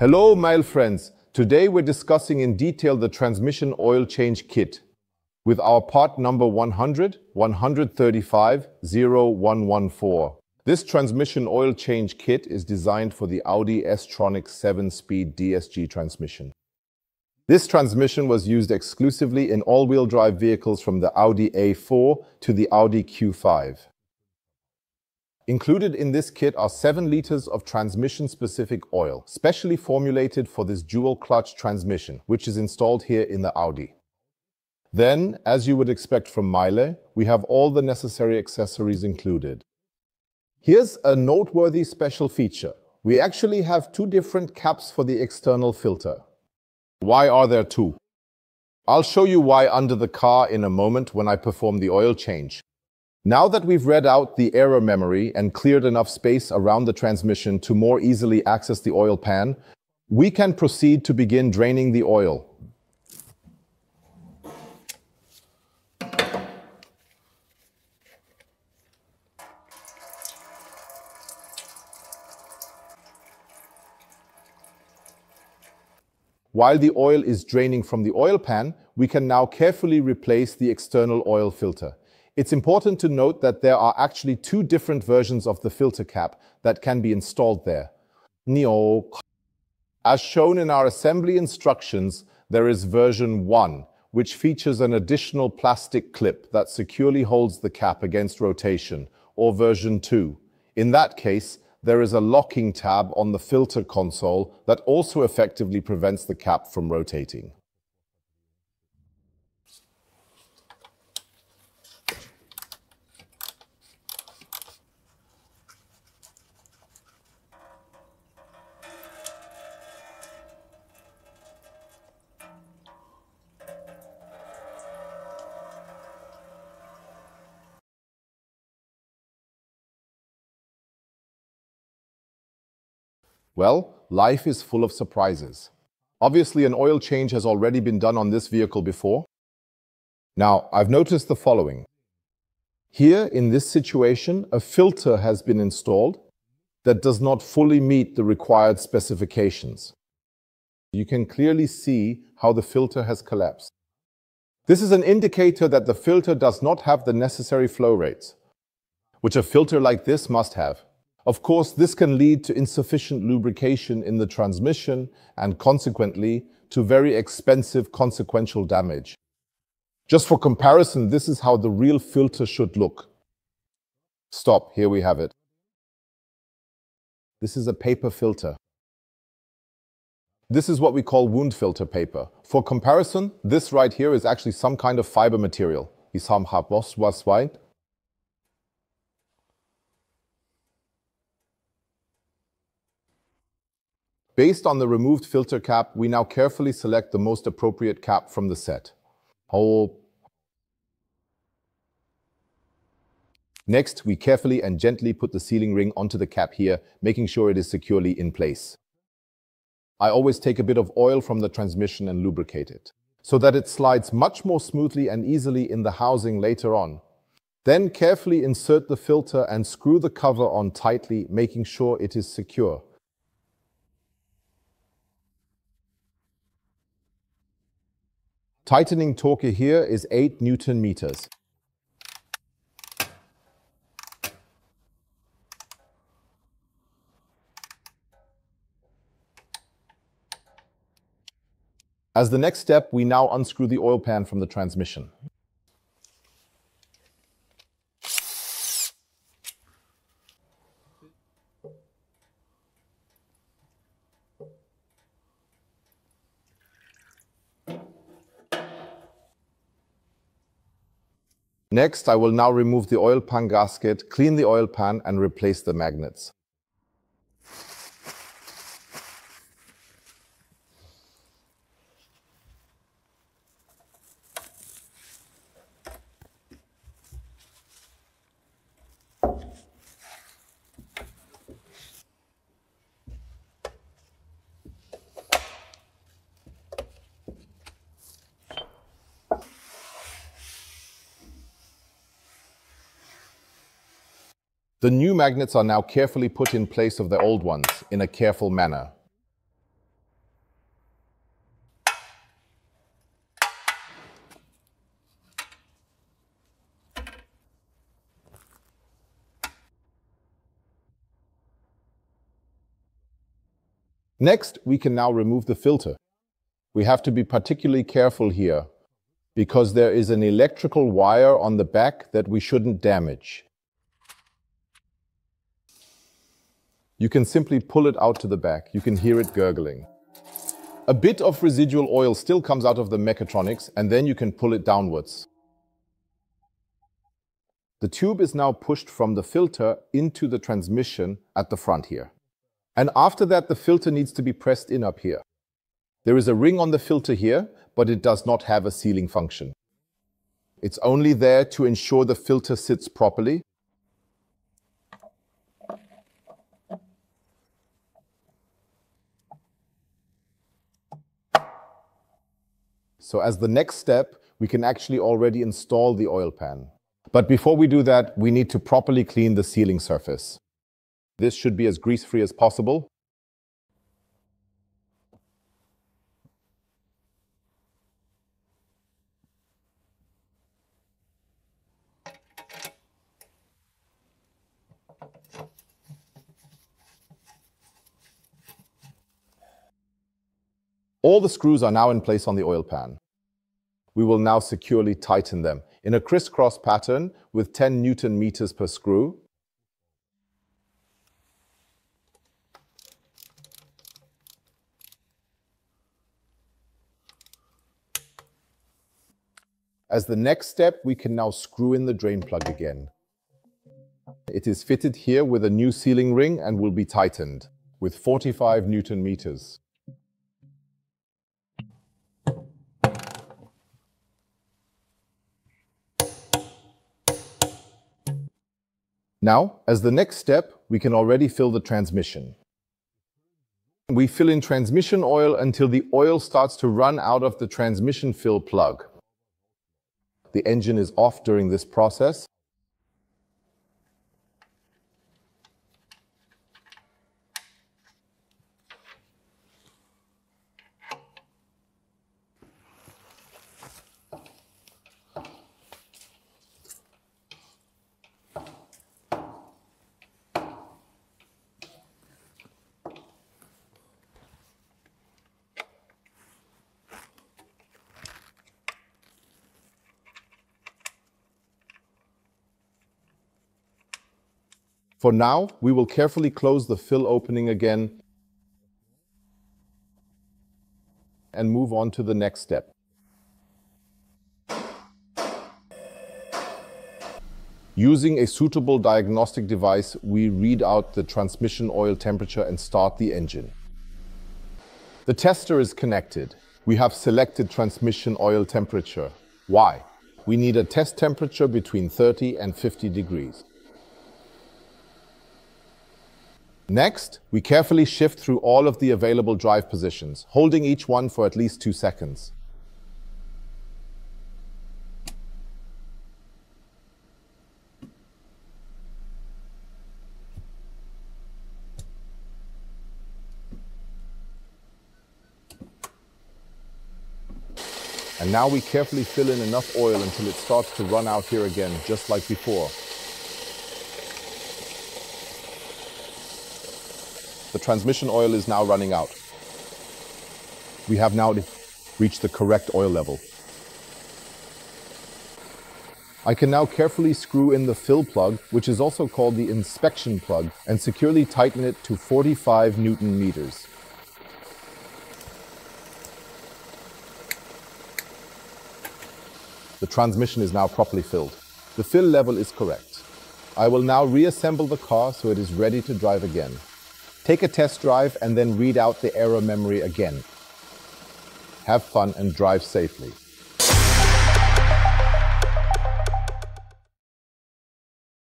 Hello, MEYLE friends. Today we're discussing in detail the transmission oil change kit with our part number 100-135-0114. This transmission oil change kit is designed for the Audi S-Tronic 7-speed DSG transmission. This transmission was used exclusively in all-wheel drive vehicles from the Audi A4 to the Audi Q5. Included in this kit are 7 liters of transmission-specific oil, specially formulated for this dual-clutch transmission, which is installed here in the Audi. Then, as you would expect from MEYLE, we have all the necessary accessories included. Here's a noteworthy special feature. We actually have 2 different caps for the external filter. Why are there 2? I'll show you why under the car in a moment when I perform the oil change. Now that we've read out the error memory and cleared enough space around the transmission to more easily access the oil pan, we can proceed to begin draining the oil. While the oil is draining from the oil pan, we can now carefully replace the external oil filter. It's important to note that there are actually 2 different versions of the filter cap that can be installed there. As shown in our assembly instructions, there is version 1, which features an additional plastic clip that securely holds the cap against rotation, or version 2. In that case, there is a locking tab on the filter console that also effectively prevents the cap from rotating. Well, life is full of surprises. Obviously, an oil change has already been done on this vehicle before. Now, I've noticed the following. Here, in this situation, a filter has been installed that does not fully meet the required specifications. You can clearly see how the filter has collapsed. This is an indicator that the filter does not have the necessary flow rates, which a filter like this must have. Of course, this can lead to insufficient lubrication in the transmission and consequently to very expensive consequential damage. Just for comparison, this is how the real filter should look. Stop, here we have it. This is a paper filter. This is what we call wound filter paper. For comparison, this right here is actually some kind of fiber material. Based on the removed filter cap, we now carefully select the most appropriate cap from the set. Next, we carefully and gently put the sealing ring onto the cap here, making sure it is securely in place. I always take a bit of oil from the transmission and lubricate it, so that it slides much more smoothly and easily in the housing later on. Then carefully insert the filter and screw the cover on tightly, making sure it is secure. Tightening torque here is 8 Newton meters. As the next step, we now unscrew the oil pan from the transmission. Next, I will now remove the oil pan gasket, clean the oil pan, and replace the magnets. The new magnets are now carefully put in place of the old ones in a careful manner. Next, we can now remove the filter. We have to be particularly careful here, because there is an electrical wire on the back that we shouldn't damage. You can simply pull it out to the back. You can hear it gurgling. A bit of residual oil still comes out of the mechatronics, and then you can pull it downwards. The tube is now pushed from the filter into the transmission at the front here. And after that, the filter needs to be pressed in up here. There is a ring on the filter here, but it does not have a sealing function. It's only there to ensure the filter sits properly. So as the next step, we can actually already install the oil pan. But before we do that, we need to properly clean the sealing surface. This should be as grease-free as possible. All the screws are now in place on the oil pan. We will now securely tighten them in a crisscross pattern with 10 Newton meters per screw. As the next step, we can now screw in the drain plug again. It is fitted here with a new sealing ring and will be tightened with 45 Newton meters. Now, as the next step, we can already fill the transmission. We fill in transmission oil until the oil starts to run out of the transmission fill plug. The engine is off during this process. For now, we will carefully close the fill opening again and move on to the next step. Using a suitable diagnostic device, we read out the transmission oil temperature and start the engine. The tester is connected. We have selected transmission oil temperature. Why? We need a test temperature between 30 and 50 degrees. Next, we carefully shift through all of the available drive positions, holding each one for at least 2 seconds. And now we carefully fill in enough oil until it starts to run out here again, just like before. The transmission oil is now running out. We have now reached the correct oil level. I can now carefully screw in the fill plug, which is also called the inspection plug, and securely tighten it to 45 Newton meters. The transmission is now properly filled. The fill level is correct. I will now reassemble the car so it is ready to drive again. Take a test drive and then read out the error memory again. Have fun and drive safely.